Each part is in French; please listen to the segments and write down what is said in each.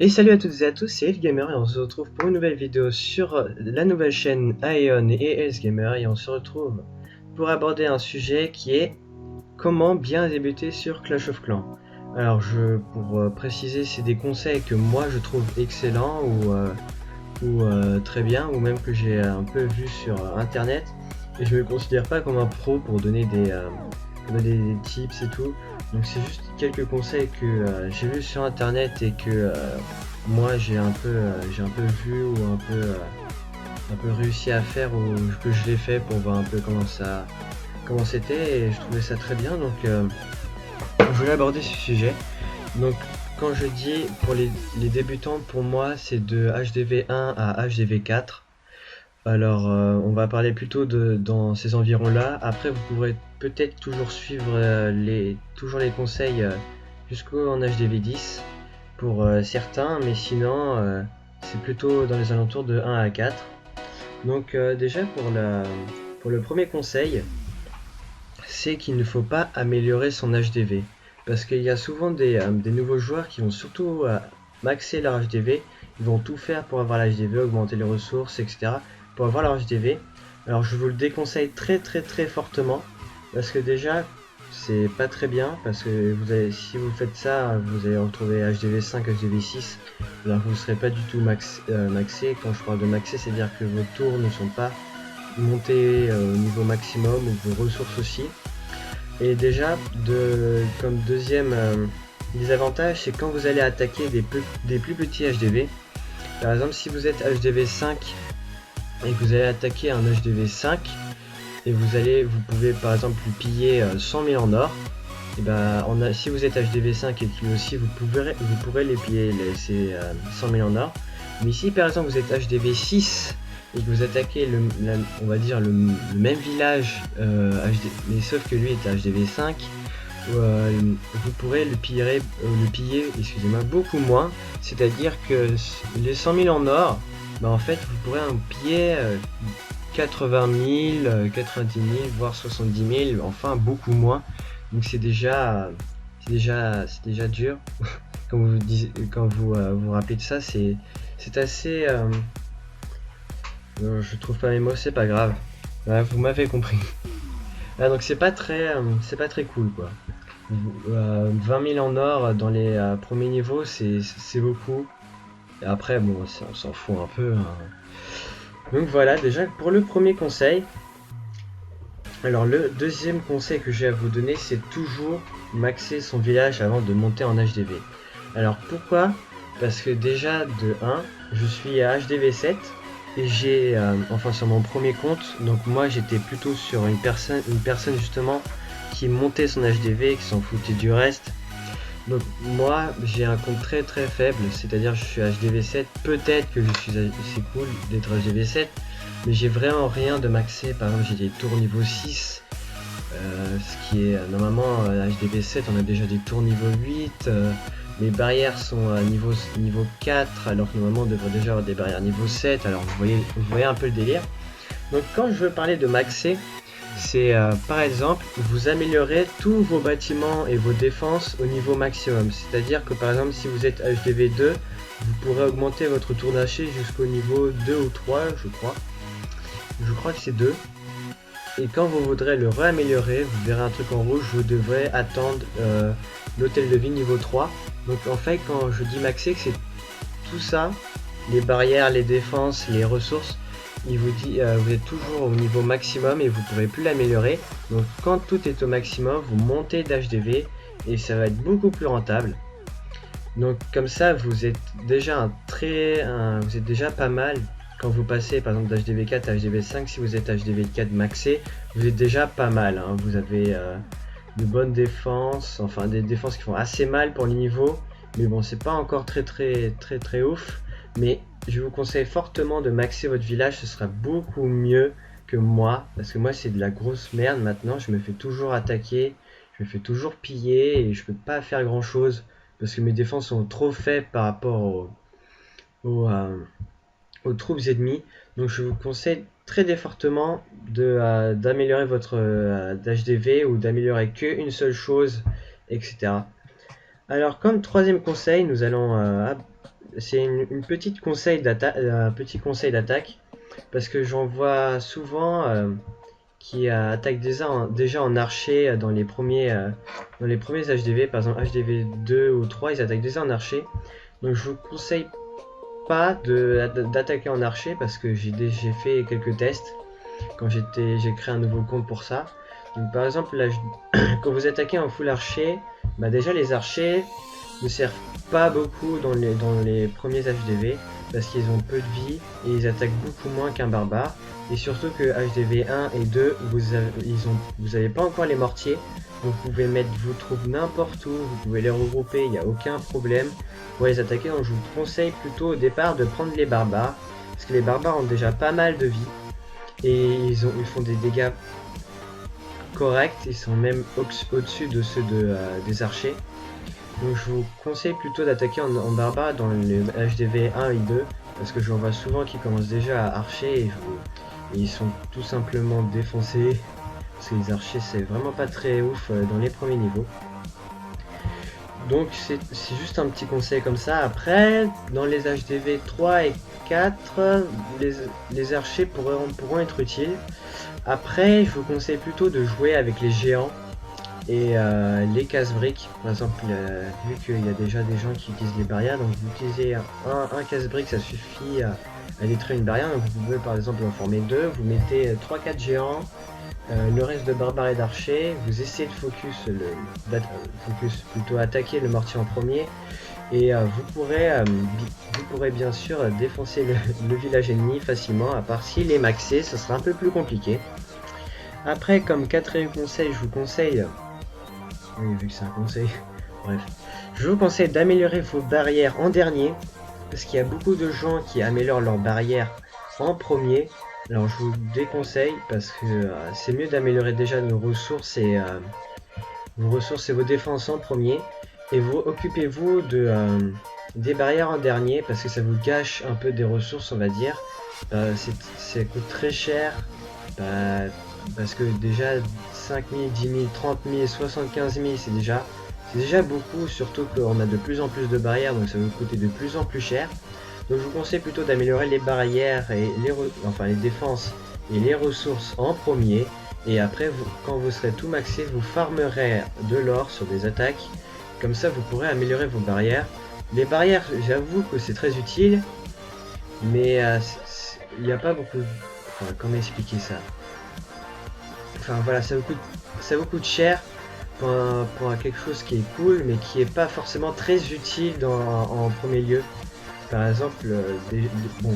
Et salut à toutes et à tous, c'est Elgamer et on se retrouve pour une nouvelle vidéo sur la nouvelle chaîne Aeon et Gamer et on se retrouve pour aborder un sujet qui est comment bien débuter sur Clash of Clans. Alors pour préciser, c'est des conseils que moi je trouve excellents ou très bien ou même que j'ai un peu vu sur internet et je me considère pas comme un pro pour donner des tips et tout. Donc c'est juste quelques conseils que j'ai vus sur internet et que moi j'ai un peu vu ou un peu réussi à faire ou que je l'ai fait pour voir un peu comment c'était et je trouvais ça très bien. Donc je voulais aborder ce sujet. Donc quand je dis pour les débutants, pour moi c'est de HDV1 à HDV4. Alors, on va parler plutôt dans ces environs-là. Après, vous pourrez peut-être toujours suivre toujours les conseils jusqu'en HDV10 pour certains, mais sinon, c'est plutôt dans les alentours de 1 à 4. Donc, déjà pour le premier conseil, c'est qu'il ne faut pas améliorer son HDV. Parce qu'il y a souvent des nouveaux joueurs qui vont surtout maxer leur HDV. Ils vont tout faire pour avoir l'HDV, augmenter les ressources, etc. pour avoir leur HDV. Alors je vous le déconseille très fortement. Parce que déjà, c'est pas très bien. Parce que si vous faites ça, vous allez retrouver HDV 5, HDV 6. Alors vous ne serez pas du tout maxé. Quand je parle de maxé, c'est-à-dire que vos tours ne sont pas monter au niveau maximum ou vos ressources aussi. Et déjà, comme deuxième désavantage, c'est quand vous allez attaquer des plus petits HDV. Par exemple, si vous êtes HDV 5 et que vous allez attaquer un HDV 5 et vous pouvez par exemple lui piller 100 000 en or. Et ben, si vous êtes HDV 5 et que lui aussi vous pourrez les piller ces 100 000 en or. Mais si par exemple vous êtes HDV 6 et que vous attaquez on va dire le même village, mais sauf que lui est HDV 5, vous pourrez le piller excusez-moi, beaucoup moins. C'est-à-dire que les 100 000 en or, bah en fait vous pourrez en piller 80 000, 90 000, voire 70 000, enfin beaucoup moins. Donc c'est déjà dur. Quand vous vous rappelez de ça, c'est assez. Je trouve pas mes mots, c'est pas grave. Vous m'avez compris. Donc c'est pas très cool quoi. 20 000 en or dans les premiers niveaux, c'est beaucoup. Et après bon, on s'en fout un peu. Hein. Donc voilà, déjà pour le premier conseil. Alors le deuxième conseil que j'ai à vous donner, c'est toujours maxer son village avant de monter en HDV. Alors pourquoi? Parce que déjà de 1, je suis à HDV 7 et j'ai, enfin sur mon premier compte, donc moi j'étais plutôt sur une personne justement qui montait son HDV et qui s'en foutait du reste. Donc moi j'ai un compte très faible, c'est-à-dire je suis HDV 7, peut-être que c'est cool d'être HDV 7, mais j'ai vraiment rien de maxé. Par exemple j'ai des tours niveau 6, ce qui est normalement HDV 7 on a déjà des tours niveau 8, les barrières sont à niveau 4 alors que normalement on devrait déjà avoir des barrières niveau 7, alors vous voyez un peu le délire. Donc quand je veux parler de maxer, c'est par exemple vous améliorez tous vos bâtiments et vos défenses au niveau maximum. C'est-à-dire que par exemple si vous êtes HDV 2, vous pourrez augmenter votre tour d'archer jusqu'au niveau 2 ou 3 je crois. Je crois que c'est 2. Et quand vous voudrez le réaméliorer, vous verrez un truc en rouge, vous devrez attendre l'hôtel de vie niveau 3. Donc en fait quand je dis maxer, c'est tout ça, les barrières, les défenses, les ressources. Il vous dit vous êtes toujours au niveau maximum et vous ne pourrez plus l'améliorer. Donc quand tout est au maximum, vous montez d'HDV et ça va être beaucoup plus rentable. Donc comme ça vous êtes déjà vous êtes déjà pas mal. Quand vous passez par exemple d'HDV 4 à HDV 5, si vous êtes HDV 4 maxé, vous êtes déjà pas mal. Hein. Vous avez de bonnes défenses, enfin des défenses qui font assez mal pour le niveau. Mais bon, c'est pas encore très ouf. Mais je vous conseille fortement de maxer votre village, ce sera beaucoup mieux que moi. Parce que moi c'est de la grosse merde maintenant, je me fais toujours attaquer, je me fais toujours piller et je peux pas faire grand chose. Parce que mes défenses sont trop faibles par rapport aux troupes ennemies. Donc je vous conseille très fortement d'améliorer votre HDV ou d'améliorer qu'une seule chose, etc. Alors comme troisième conseil, nous allons c'est une petite un petit conseil d'attaque, parce que j'en vois souvent qui attaquent déjà en archer dans les premiers HDV, par exemple HDV 2 ou 3, ils attaquent déjà en archer. Donc je vous conseille pas d'attaquer en archer parce que j'ai fait quelques tests quand j'ai créé un nouveau compte pour ça. Donc par exemple là, quand vous attaquez en full archer, bah déjà les archers ne servent pas beaucoup dans les premiers HDV parce qu'ils ont peu de vie et ils attaquent beaucoup moins qu'un barbare. Et surtout que HDV 1 et 2, vous avez pas encore les mortiers, donc vous pouvez mettre vos troupes n'importe où, vous pouvez les regrouper, il n'y a aucun problème pour les attaquer. Donc je vous conseille plutôt au départ de prendre les barbares, parce que les barbares ont déjà pas mal de vie et ils font des dégâts corrects, ils sont même au-dessus de ceux des archers. Donc je vous conseille plutôt d'attaquer en barbare dans le HDV 1 et 2, parce que j'en vois souvent qui commencent déjà à archer et ils sont tout simplement défoncés, parce que les archers c'est vraiment pas très ouf dans les premiers niveaux. Donc c'est juste un petit conseil comme ça. Après, dans les HDV 3 et 4, les archers pourront être utiles. Après, je vous conseille plutôt de jouer avec les géants et les casse-briques. Par exemple, vu qu'il y a déjà des gens qui utilisent les barrières, donc vous utilisez un casse-brique, ça suffit à détruire une barrière. Donc vous pouvez par exemple en former deux, vous mettez 3-4 géants, le reste de barbares et d'archers, vous essayez de focus plutôt attaquer le mortier en premier, et vous pourrez bien sûr défoncer le village ennemi facilement, à part s'il est maxé, ce sera un peu plus compliqué. Après, comme quatrième conseil, je vous conseille, oui vu que c'est un conseil, bref, je vous conseille d'améliorer vos barrières en dernier, parce qu'il y a beaucoup de gens qui améliorent leurs barrières en premier. Alors je vous déconseille parce que c'est mieux d'améliorer déjà vos ressources et vos défenses en premier, et vous occupez-vous des barrières en dernier parce que ça vous gâche un peu des ressources, on va dire. Ça coûte très cher parce que déjà 5 000, 10 000, 30 000, 75 000 c'est déjà beaucoup, surtout qu'on a de plus en plus de barrières, donc ça va vous coûter de plus en plus cher. Donc je vous conseille plutôt d'améliorer les barrières et les défenses et les ressources en premier. Et après, quand vous serez tout maxé, vous farmerez de l'or sur des attaques. Comme ça, vous pourrez améliorer vos barrières. Les barrières, j'avoue que c'est très utile, mais il n'y a pas beaucoup... Enfin, comment expliquer ça? Enfin voilà, ça vous coûte cher pour quelque chose qui est cool, mais qui n'est pas forcément très utile en premier lieu. Par exemple, bon,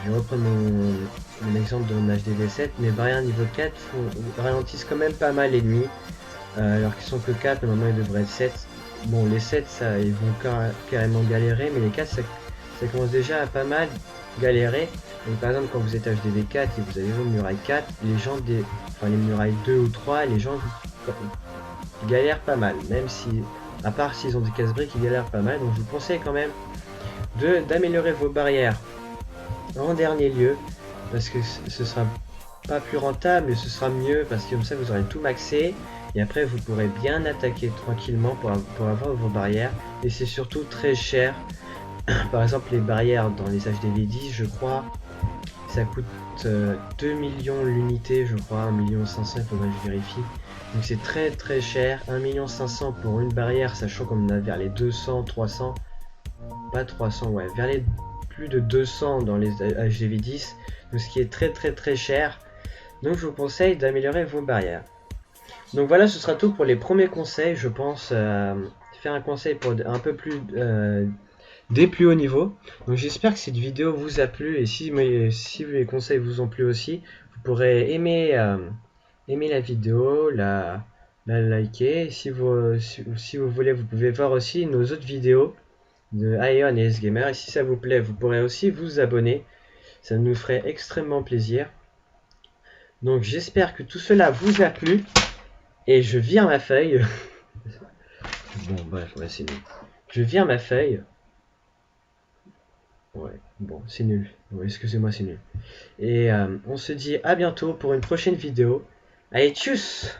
je vais reprendre mon exemple de mon HDV7, mes barrières niveau 4 ralentissent quand même pas mal l'ennemi, alors qu'ils sont que 4, normalement ils devraient être 7. Bon, les 7, ça, ils vont carrément galérer, mais les 4, ça commence déjà à pas mal galérer. Donc par exemple, quand vous êtes HDV 4 et vous avez vos murailles 4, les gens les murailles 2 ou 3, les gens galèrent pas mal, même si, à part s'ils ont des casse-briques, ils galèrent pas mal. Donc je vous conseille quand même d'améliorer vos barrières en dernier lieu, parce que ce sera pas plus rentable, mais ce sera mieux, parce que comme ça vous aurez tout maxé, et après vous pourrez bien attaquer tranquillement pour avoir vos barrières, et c'est surtout très cher. Par exemple, les barrières dans les HDV 10, je crois, ça coûte 2 millions l'unité, je crois, 1 500 000, il faudrait que je vérifie. Donc c'est très très cher, 1 500 000 pour une barrière, sachant qu'on a vers les 200, 300, pas 300, ouais, vers les plus de 200 dans les HDV 10, donc ce qui est très très très cher. Donc je vous conseille d'améliorer vos barrières. Donc voilà, ce sera tout pour les premiers conseils. Je pense faire un conseil pour un peu plus des plus hauts niveaux. Donc j'espère que cette vidéo vous a plu, et si les conseils vous ont plu aussi, vous pourrez aimer la vidéo, la liker. Si vous voulez, vous pouvez voir aussi nos autres vidéos de Aion et S-Gamer, et si ça vous plaît, vous pourrez aussi vous abonner, ça nous ferait extrêmement plaisir. Donc j'espère que tout cela vous a plu, et je vire ma feuille. Bon bref, ouais, c'est nul. Je vire ma feuille. Ouais, bon, c'est nul. Ouais, excusez-moi, c'est nul. Et on se dit à bientôt pour une prochaine vidéo. Allez, tchuss!